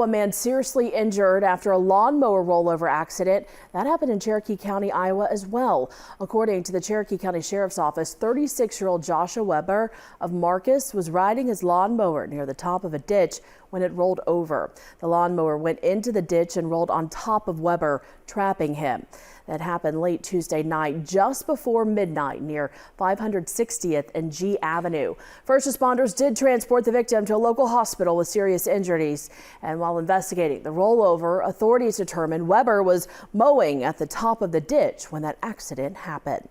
A man seriously injured after a lawnmower rollover accident. That happened in Cherokee County, Iowa as well. According to the Cherokee County Sheriff's Office, 36-year-old Joshua Weber of Marcus was riding his lawnmower near the top of a ditch when it rolled over. The lawnmower went into the ditch and rolled on top of Weber, trapping him. That happened late Tuesday night, just before midnight, near 560th and G Avenue. First responders did transport the victim to a local hospital with serious injuries. And while investigating the rollover, authorities determined Weber was mowing at the top of the ditch when that accident happened.